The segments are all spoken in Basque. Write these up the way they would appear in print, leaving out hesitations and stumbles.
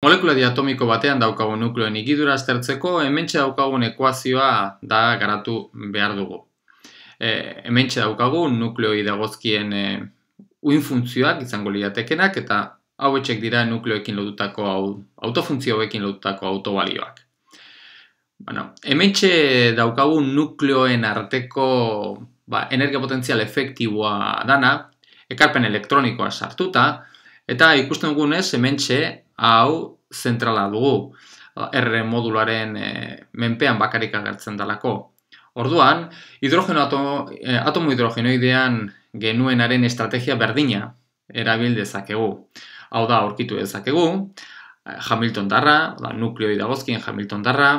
Molekula diatomiko batean daukagun nukleoen higidura aztertzeko, hementxe daukagun ekuazioa da garatu behar dugu. Hementxe daukagun nukleoi dagozkien uhin funtzioak izango liratekenak eta hauetxek dira nukleoekin lotutako autofuntzio hauekin lotutako autobalioak. Hementxe daukagun nukleoen arteko energia potentzial efektiboa dana, ekarpen elektronikoa sartuta, eta ikusten dugunez hementxe hau zentrala dugu, R modularen menpean bakarrik agertzen dalako. Orduan, atomo hidrogenoidean genuenaren estrategia berdina erabil dezakegu. Hau da, aurkitu dezakegu, Hamilton darra, nukleoi dagozkien Hamilton darra,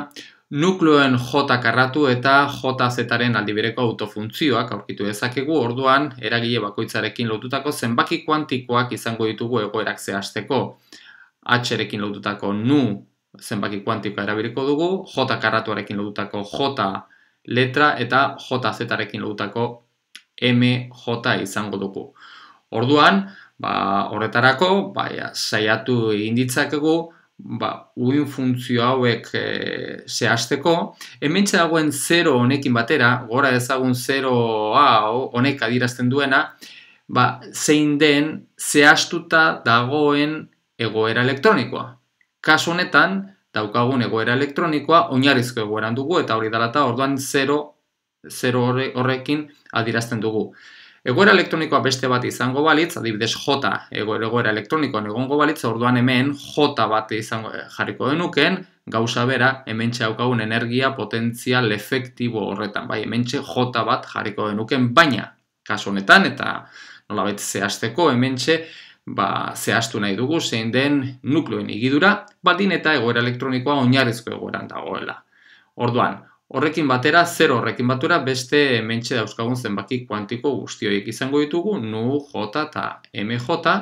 nukleoen J karratu eta JZ-aren aldibereko autofuntzioak aurkitu dezakegu, orduan, eragile bakoitzarekin lotutako zenbaki kuantikoak izango ditugu egoerak zehazteko. H-rekin lotutako nu zenbaki kuantikoa erabiliko dugu, J karratuarekin lotutako J letra eta JZ-rekin lotutako MJ izango dugu. Orduan, horretarako, saiatu egin ditzakegu, uhin funtzio hauek zehazteko, hementxe dagoen 0 honekin batera, gora ezagun 0 honek adierazten duena, zein den zehaztuta dagoen egoera elektronikoa. Kasu honetan, daukagun egoera elektronikoa oinarrizko egoeran dugu eta hori dela eta orduan 0 horrekin adierazten dugu. Egoera elektronikoa beste bat izango balitz, adibidez J egoera elektronikoan egongo balitz, orduan hemen J bat jarriko denuken, gauza bera, hementxe daukagun energia potentzial efektibo horretan, hementxe J bat jarriko denuken, baina, kasu honetan, eta nolabait zehazteko, hementxe, zehaztu nahi dugu zein den nukleoen higidura, baldin eta egoera elektronikoa oinarrizko egoeran dagoela. Orduan, horrekin batera, 0 horrekin batura, beste hementxe dauzkagun zenbaki kuantiko guztioik izango ditugu, nu, J eta MJ,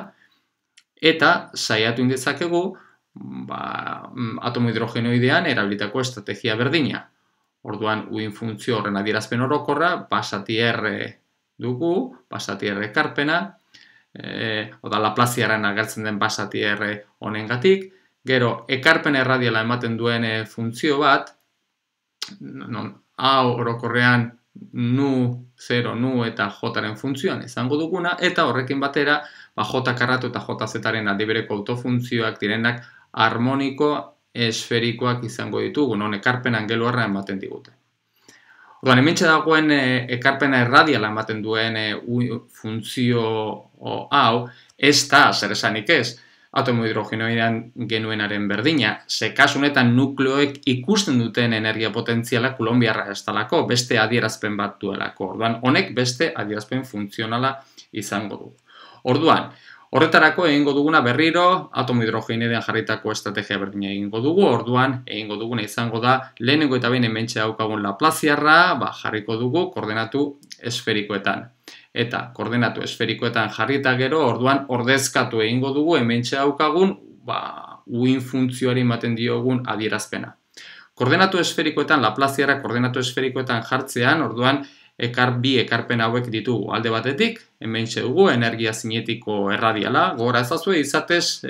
eta saiatu indezakegu atomo hidrogenoidean erabilitako estrategia berdina. Orduan, uhin funtzio horren adierazpen orokorra, basati R dugu, basati R ekarpena, Laplaziaren agertzen den basati R honengatik, gero ekarpen erradiala ematen duen funtzio bat, hau orokorrean nu, 0, nu eta J-ren funtzioan izango duguna, eta horrekin batera J karratu eta JZ-aren aldibereko autofuntzioak direnak harmoniko esferikoak izango ditugu, non ekarpen angeluarra ematen digute. Orduan, hementxe dagoen ekarpena erradiala ematen duen funtzio hau, ez da, zer esanik ez, atomo hidrogenoidean genuenaren berdina, ze kasu honetan nukleoek ikusten duten energia potentziala kulonbiarra ez dalako, beste adierazpen bat duelako. Orduan, honek beste adierazpen funtzionala izango du. Orduan, horretarako egingo duguna berriro, atomo hidrogenoidean jarritako estrategia berdina egingo dugu, orduan egingo duguna izango da, lehenengo eta behin hementxe daukagun Laplaziarra, jarriko dugu koordenatu esferikoetan. Eta koordenatu esferikoetan jarrita gero, orduan ordezkatu egingo dugu hementxe daukagun, uhin funtzioari ematen diogun adierazpena. Koordenatu esferikoetan, Laplaziarra koordenatu esferikoetan jartzean, orduan bi ekarpen hauek ditugu. Alde batetik, hementxe dugu energia zinetiko erradiala, gogora ezazue izatez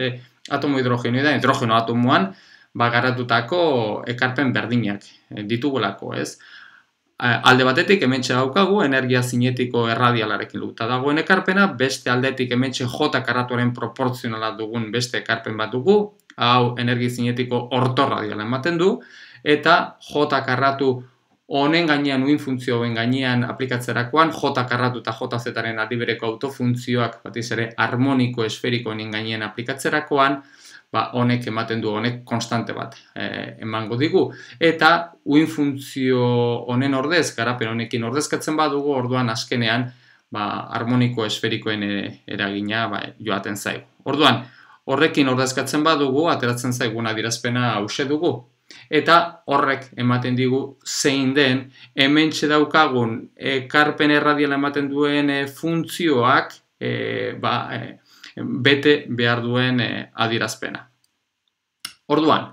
atomo hidrogenoidean, hidrogeno atomoan, garatutako ekarpen berdinak ditugulako, ez? Alde batetik, hementxe daukagu, energia zinetiko erradialarekin lotuta dagoen ekarpena, beste aldetik hementxe J karratuaren proportzionala dugun beste ekarpen bat dugu, hau energia zinetiko ortorradiala ematen du, eta J karratu honen gainean, uhin funtzioen gainean aplikatzerakoan, J karratu eta JZ-aren aldibereko autofuntzioak, batiz ere, harmoniko esferikoen gainean aplikatzerakoan, honek ematen du, honek konstante bat emango digu. Eta uhin funtzio honen ordez, garapen honekin ordezkatzen badugu, orduan azkenean, harmoniko esferikoen eragina joaten zaigu. Orduan, horrekin ordezkatzen badugu, ateratzen zaigun adierazpena hause dugu. Eta horrek ematen digu zein den hementxe daukagun ekarpen erradiala ematen duen funtzioak bete behar duen adierazpena. Orduan,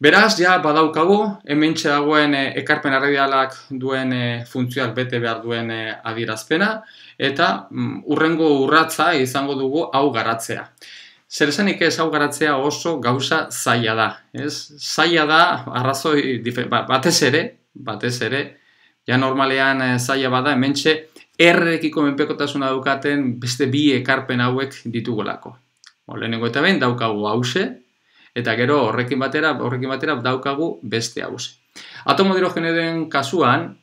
beraz, ja badaukagu hementxe dagoen ekarpen erradialak duen funtzioak bete behar duen adierazpena, eta hurrengo urratsa izango dugu hau garatzea. Zer esanik ez hau garatzea oso gauza zaila da, ez? Zaila da, arrazoi batez ere, ja normalean zaila bada, hementxe R-ekiko menpekotasuna daukaten beste bi ekarpen hauek ditugolako. Lehenengo eta behin daukagu hause, eta gero horrekin batera daukagu beste hause. Atomo hidrogenoen kasuan,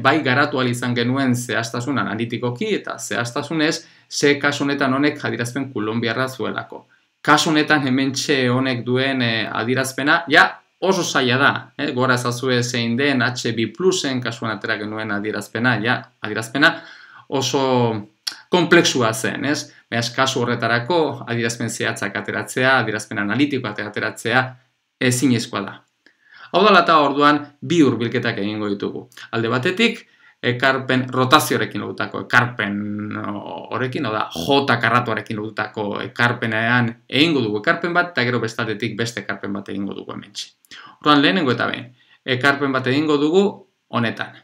bai garatu ahal izan genuen zehaztasun analitikoki eta zehaztasunez, ze kasu honetan honek adierazpen kulonbiarra zuelako. Kasu honetan hementxe honek duen adierazpena, ja oso zaila da, gora ezazue zein den HB+en kasuan atera genuen adierazpena, ja adierazpena oso komplexua zen, ez? Beraz, kasu horretarako adierazpen zehatzak ateratzea, adierazpen analitikoak ateratzea ezinezkoa da. Hau dela eta orduan bi hurbilketak egingo ditugu. Alde batetik, ekarpen rotazioarekin lotutako ekarpen horrekin, da J karratuarekin lotutako ekarpenean egingo dugu ekarpen bat, eta gero bestatetik beste ekarpen bat egingo dugu hementxe. Orduan lehenengo eta behin, ekarpen bat egingo dugu honetan.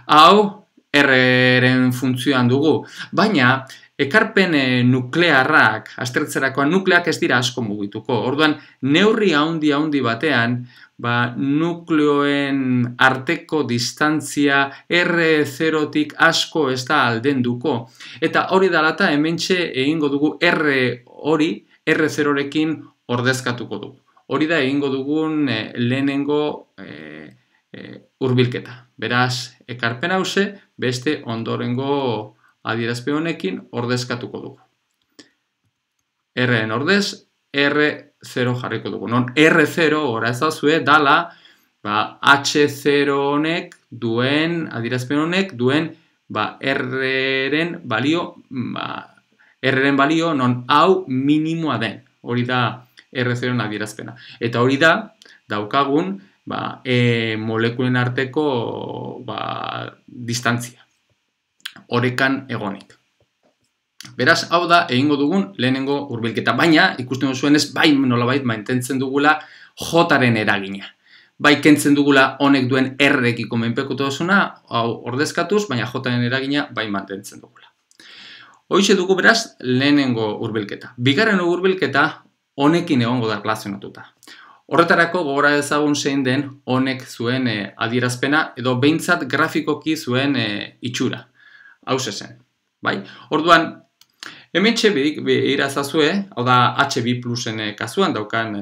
Hau, R-ren funtzioan dugu, baina ekarpen nuklearrak, aztertzerakoan nukleak ez dira asko mugituko. Orduan, neurri handi batean, nukleoen arteko distantzia R0-tik asko ez da aldenduko. Eta hori dalata hementxe egingo dugu R hori R0-rekin ordezkatuko dugu. Hori da egingo dugun lehenengo hurbilketa. Beraz, ekarpen hause beste ondorengo adierazpen honekin ordezkatuko dugu. R-en ordez, R0 jarriko dugu. Non R0, ora ezazue, dala H0 honek duen, adierazpen honek duen R-ren balio non hau minimoa den. Hori da R0-en adierazpena. Eta hori da, daukagun, molekulen arteko distantzia. Orekan egonik. Beraz, hau da egingo dugun lehenengo hurbilketa, baina ikusten duzuenez bai nolabait mantentzen dugula J-ren eragina. Bai kentzen dugula honek duen R-ekiko menpekotasuna, hau ordezkatuz, baina J-ren eragina bai mantentzen dugula. Hoize dugu beraz lehenengo hurbilketa. Bigarren hurbilketa honekin egongo da erlazionatuta. Horretarako gogora ezagun zein den honek zuen adierazpena edo behintzat grafikoki zuen itxura. Hau zen. Orduan, hementxe irazazue, hau da HB+en kasuan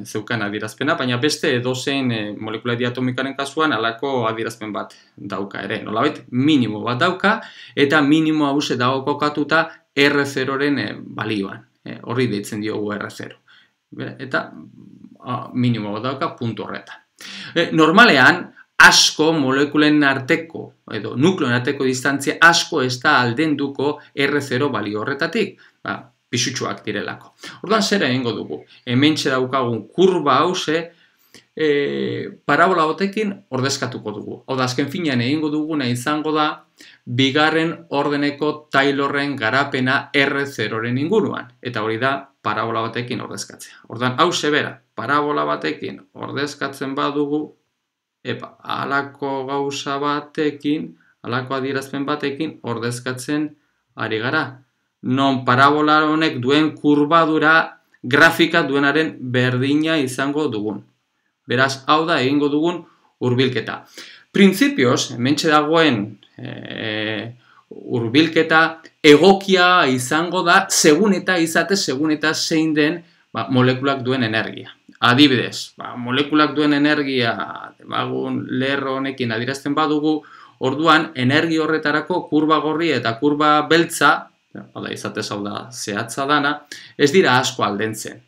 zeukan adierazpena, baina beste edozein molekula diatomikaren kasuan halako adierazpen bat dauka ere. Nolabait, minimo bat dauka, eta minimo hause dago kokatuta R0-ren balioan. Horri deitzen diogu R0. Eta minimo bat dauka puntu horretan. Normalean, asko molekulen arteko, edo nukleoen arteko distantzia asko ez da aldenduko R0 balio horretatik, pisutsuak direlako. Orduan zera egingo dugu. Hementxe daukagun kurba hause parabola batekin ordezkatuko dugu. Hau da, azken finean egingo duguna izango da, bigarren ordeneko Taylorren garapena R0-ren inguruan. Eta hori da, parabola batekin ordezkatzea. Orduan, hause bera, parabola batekin ordezkatzen badugu, halako gauza batekin, halako adierazpen batekin ordezkatzen ari gara. Non parabola honek duen kurbadura grafika duenaren berdina izango dugun. Beraz, hau da egingo dugun hurbilketa. Printzipioz, hementxe dagoen hurbilketa egokia izango da segun eta zein den molekulak duen energia. Adibidez, molekulak duen energia lerro honekin adierazten badugu, orduan energia horretarako kurba gorri eta kurba beltza, izatez hau da zehatza dana, ez dira asko aldentzen.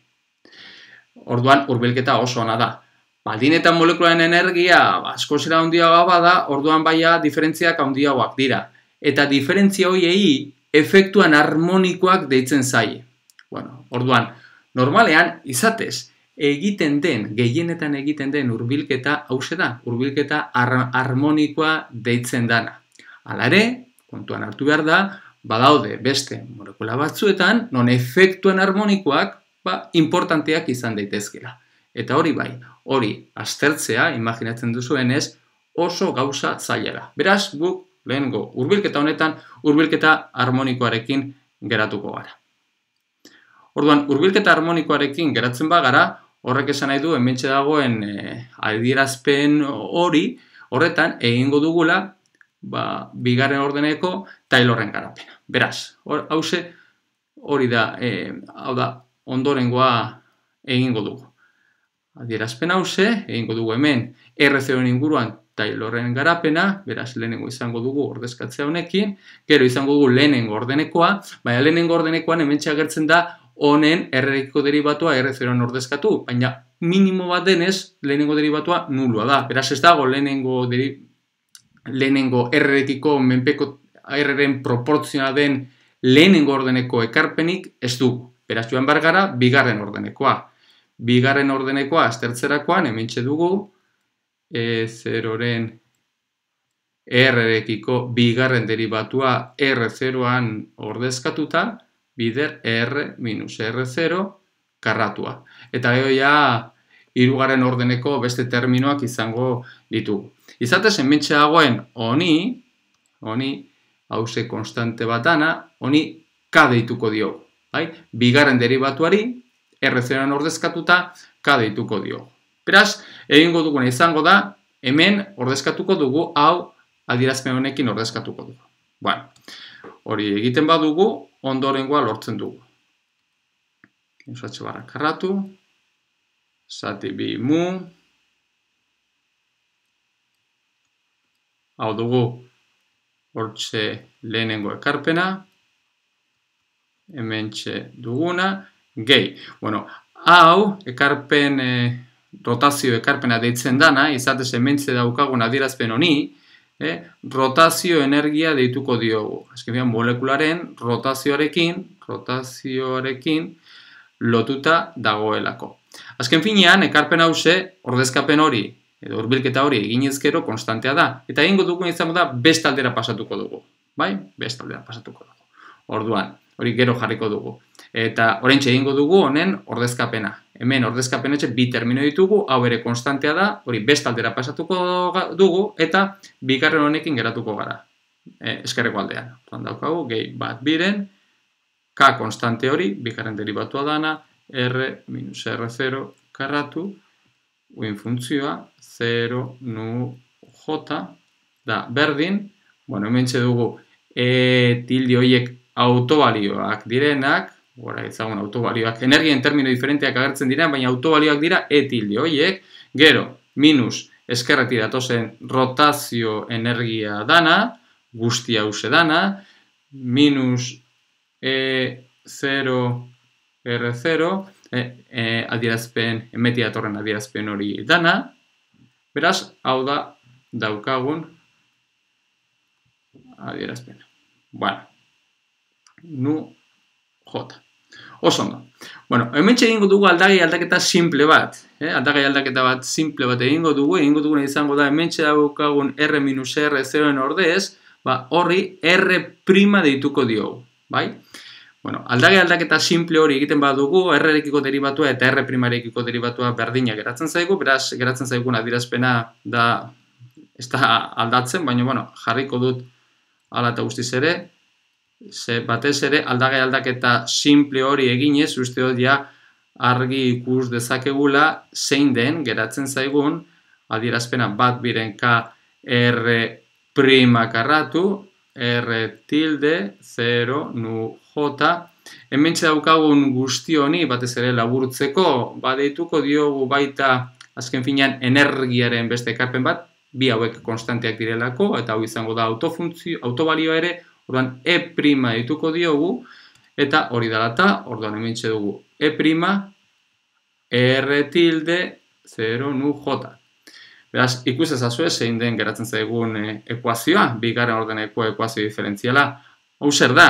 Orduan, hurbilketa oso ona da. Baldin eta molekularen energia asko zera handiagoa bada, orduan baina diferentziak handiagoak dira. Eta diferentzia horiei efektuan harmonikoak deitzen zaie. Orduan, normalean, izatez, gehienetan egiten den hurbilketa hause da, hurbilketa harmonikoa deitzen dana. Hala ere, kontuan hartu behar da, badaude beste molekula batzuetan, non efektuen harmonikoak importanteak izan daitezkela. Eta hori bai, hori aztertzea, imaginatzen duzuenez, oso gauza zaila da. Beraz, guk lehenengo hurbilketa honetan, hurbilketa harmonikoarekin geratuko gara. Orduan, hurbilketa harmonikoarekin geratzen bagara, horrek esan nahi du hementxe dagoen adierazpen horretan egingo dugula bigarren ordeneko Taylorren garapena. Beraz, hori da, hau da, ondorengoa egingo dugu. Adierazpen hause, egingo dugu hemen R0 inguruan Taylorren garapena, beraz lehenengo izango dugu ordezkatzea honekin, gero izango dugu lehenengo ordenekoa, baina lehenengo ordenekoan hementxe agertzen da honen R-rekiko deribatua R0an ordezkatu, baina minimo bat denez lehenengo deribatua nuloa da. Beraz ez dago lehenengo R-rekiko menpeko R-ren proportzionala den lehenengo ordeneko ekarpenik ez dugu. Beraz joan behar gara bigarren ordenekoa. Bigarren ordenekoa aztertzerakoan hementxe dugu E0-ren R-rekiko bigarren deribatua R0an ordezkatuta, bider R minus R0 karratua. Eta gero ja hirugarren ordeneko beste terminoak izango ditugu. Izatez hementxe dagoen honi, hause konstante bat dana, honi K deituko diogu. Bigarren deribatuari R0an ordezkatuta K deituko diogu. Beraz, egingo duguna izango da, hemen ordezkatuko dugu, hau adierazpen honekin ordezkatuko dugu. Bueno, hori egiten badugu, ondorengoa lortzen dugu. Usatxe barra karratu, zati bi mu, hau dugu, hortxe lehenengo ekarpena, hementxe duguna, gehi. Bueno, hau, ekarpen, rotazio ekarpena deitzen dana, izatez hementxe daukagun adierazpen honi, rotazio energia deituko diogu. Azkenean molekularen rotazioarekin lotuta dagoelako. Azken finean, ekarpen hause, ordezkapen hori, edo hurbilketa hori eginez gero konstantea da. Eta egingo dugu izango da beste aldera pasatuko dugu. Bai? Beste aldera pasatuko dugu. Orduan, hori gero jarriko dugu. Eta oraintxe egingo dugu honen ordezkapena. Hemen ordezkapenetxe bi termino ditugu, hau ere konstantea da, hori beste aldera pasatuko dugu, eta bigarren honekin geratuko gara. Eskerreko aldean. Orduan daukagu, gehi bat biren, K konstante hori, bigarren deribatua dana, R minus R0 karratu, uin funtzioa, 0 nu J, da berdin, bueno, hemen dugu tilde horiek autobalioak direnak, gora izagun autobalioak, energien termino diferenteak agertzen diren, baina autobalioak dira tilde horiek, gero, minus eskerretik datozen rotazio energia dana, guzti hause dana, minus E0 R0, adierazpen, emeti datorren adierazpen hori dana, beraz, hau da daukagun adierazpena. Bueno, nu J. Oso ondo. Bueno, hementxe egingo dugu aldagai aldaketa simple bat. Aldagai aldaketa bat simple bat egingo duguna izango da hementxe daukagun R minus R0en ordez, horri R' deituko diogu. Bai? Bueno, aldagai aldaketa simple hori egiten badugu, R-rekiko deribatua eta R'-rekiko deribatua berdina geratzen zaigu, beraz, geratzen zaigun adierazpena da, ez da aldatzen, baina, bueno, jarriko dut hala eta guztiz ere, batez ere, aldagai aldaketa simple hori eginez, uste dut ja argi ikus dezakegula zein den geratzen zaigun adierazpena bat biren K R' karratu, R tilde, 0, nu J. Hementxe daukagun guzti honi, batez ere laburtzeko, badeituko diogu baita, azken finean, energiaren beste ekarpen bat, bi hauek konstanteak direlako, eta hau izango da autobalioa ere, orduan E' dituko diogu, eta hori dela eta, orduan hementxe dugu E', R tilde, 0, nu J. Beraz, ikus ezazue zein den geratzen zaigun ekuazioa, bigarren ordeneko ekuazio diferentziala. Hau zer da?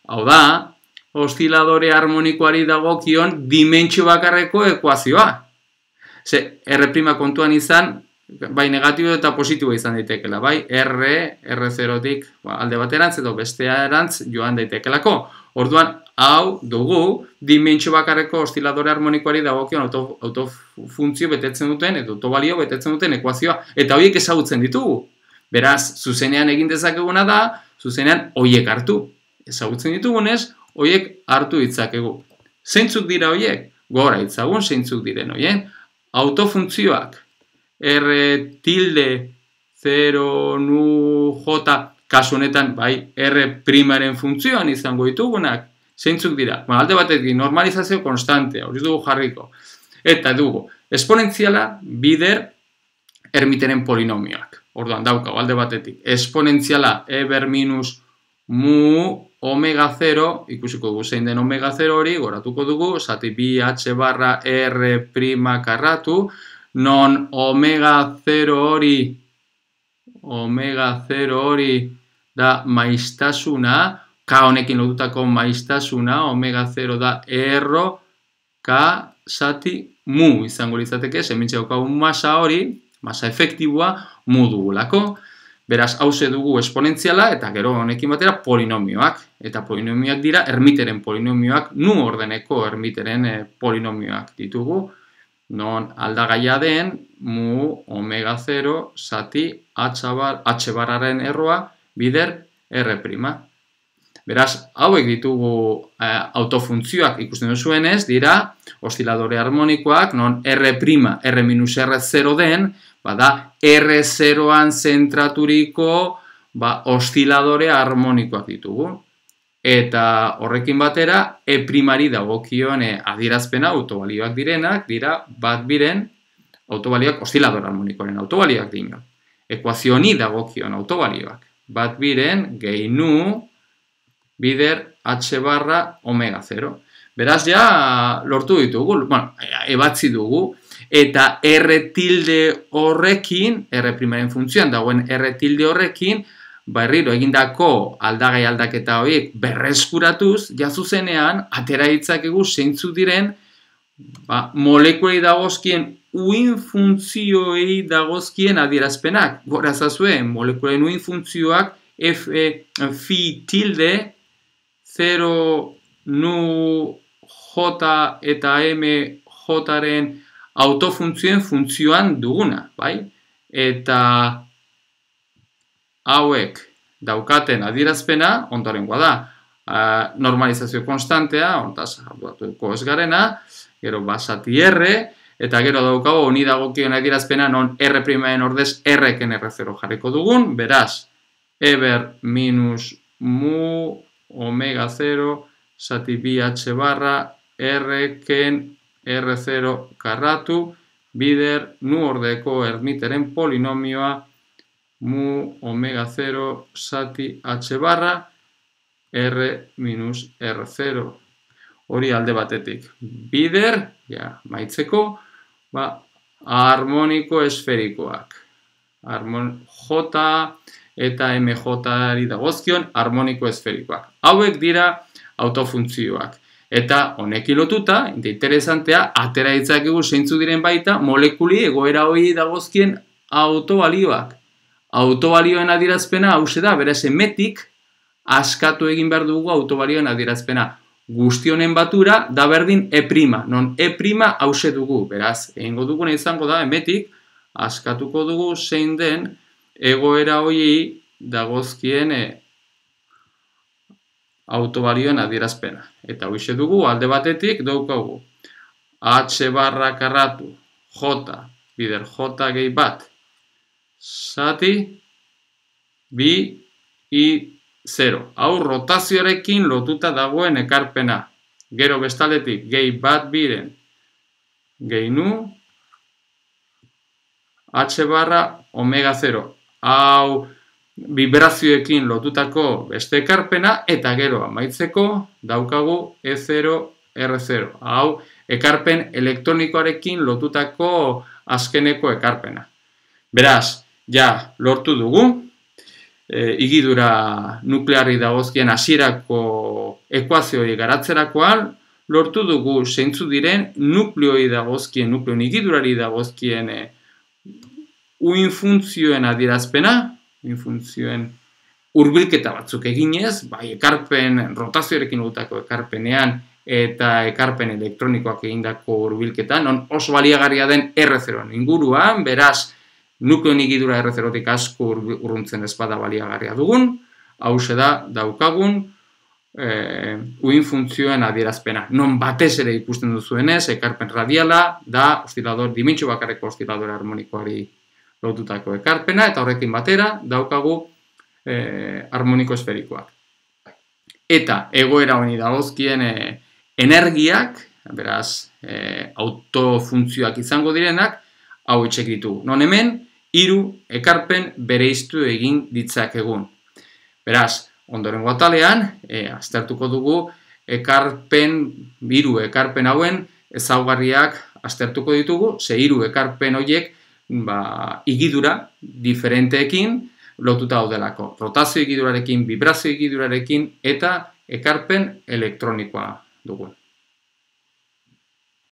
Hau da, osziladore harmonikoari dagokion dimentsio bakarreko ekuazioa. Ze, R' kontuan izan, bai negatibo eta positibo izan daitekela, bai R0tik alde baterantz edo bestearantz joan daitekelako. Orduan, hau dugu dimentsio bakarreko osziladore harmonikoari dagokion autofuntzio betetzen duten, edo autobalio betetzen duten ekuazioa, eta horiek ezagutzen ditugu. Beraz, zuzenean egin dezakeguna da, zuzenean horiek hartu. Ezagutzen ditugunez, horiek hartu ditzakegu. Zeintzuk dira horiek? Gora itzagun zeintzuk diren horien. Autofuntzioak. R tilde 0 nu j, kasu honetan, bai, R primaren funtzioan izango ditugunak. Zeintzuk dira? Bueno, alde batetik normalizazio konstantea, hori dugu jarriko. Eta dugu, esponentziala bider ermiteren polinomioak. Orduan, daukago, alde batetik. Esponentziala eber minus mu omega 0, ikusiko dugu zein den omega 0 hori, goratuko dugu, zati bi h barra r prima karratu, non omega 0 hori da maiztasuna, k honekin lotutako maiztasuna, omega 0 da erro, k zati mu izango litzateke, zementxe daukagu masa hori, masa efektibua mu dugulako. Beraz, hauze dugu esponentziala eta gero honekin batera polinomioak. Eta polinomioak dira ermiteren polinomioak, nu ordeneko ermiteren polinomioak ditugu. Non aldagaia den mu omega 0 zati h barraren erroa bider r prima. Beraz, hauek ditugu autofuntzioak ikusten duzuenez, dira osziladore harmonikoak, non r prima, r minus r0 den, bada R0an zentraturiko osziladore harmonikoak ditugu. Eta horrekin batera, E primari dagokion adierazpena autobalioak direnak, dira bat biren autobalioak osziladore harmonikoaren autobalioak dino. Ekuazio honi dagokion autobalioak. Bat biren gehi nu bider h barra omega 0. Beraz, ja lortu ditugu, bueno, ebatzi dugu. Eta R tilde horrekin, R primaren funtzioan dagoen R tilde horrekin, berriro egindako aldagai aldaketa horiek berreskuratuz, jazuzenean, atera ditzakegu zeintzuk diren, molekulei dagozkien uin funtzioei dagozkien adierazpenak. Gora zazuen, molekulen uin funtzioak phi tilde 0 nu j eta m jaren autofuntzioen funtzioan duguna, bai? Eta hauek daukaten adierazpena, ondorengoa da, normalizazio konstantea, ontaz arduatuko ez garena, gero basati R, eta gero daukago honi dagokion adierazpena non R primaen ordez R-ken R0 jarriko dugun, beraz, eber minus mu omega 0 zati bi h barra R-ken R0 karratu, bider nu ordeko ermiteren polinomioa mu omega 0 zati h barra R minus R0. Hori alde batetik. Bider, ja, maitzeko, harmoniko esferikoak. J eta MJ-ari dagozkion harmoniko esferikoak. Hauek dira autofuntzioak. Eta honekin lotuta, interesantea, atera ditzakegu zeintzu diren baita molekuli egoera hori dagozkien autobalioak. Autobalioen adierazpena hauxe da, beraz emetik askatu egin behar dugu autobalioen adierazpena. Guztionen batura da berdin E', non E' hauxe dugu, beraz, egingo duguna izango da emetik askatuko dugu zein den egoera hori dagozkien autobalioen adierazpena. Eta hoxe dugu, alde batetik daukagu h barra karratu j, bider j gehi bat, zati bi i 0. Hau rotazioarekin lotuta dagoen ekarpena. Gero bestaletik gehi bat biren gehi nu h barra omega 0. Hau vibrazioekin lotutako beste ekarpena, eta gero amaitzeko daukagu E0, R0. Hau, ekarpen elektronikoarekin lotutako azkeneko ekarpena. Beraz, ja, lortu dugu, igidura nuklearri dagozkien hasierako ekuazioi garatzerakoan, lortu dugu zeintzu diren nukleoi dagozkien, nukleon igidurari dagozkien uin funtzioen adierazpena, funtzioen hurbilketa batzuk eginez, bai ekarpen rotazioarekin lotutako ekarpenean eta ekarpen elektronikoak egindako hurbilketan, non oso baliagarria den R0 inguruan, beraz nukleon igidura R0-tik asko urruntzen ezpada baliagarria dugun, hauxe da daukagun uhin funtzioen adierazpena. Non batez ere ikusten duzuenez, ekarpen radiala da dimentsio bakarreko osziladore harmonikoari lotutako ekarpena, eta horrekin batera daukagu harmoniko esferikoak. Eta egoera honi dagozkien energiak, beraz, autofuntzioak izango direnak, hau etxek ditugu. Non hemen, 3 ekarpen bereiztu egin ditzakegun. Beraz, ondorengo atalean, aztertuko dugu, 3 ekarpen hauen ezaugarriak aztertuko ditugu, ze 3 ekarpen horiek igidura diferenteekin lotuta daudelako. Rotazio igidurarekin, vibrazio igidurarekin eta ekarpen elektronikoa dugu.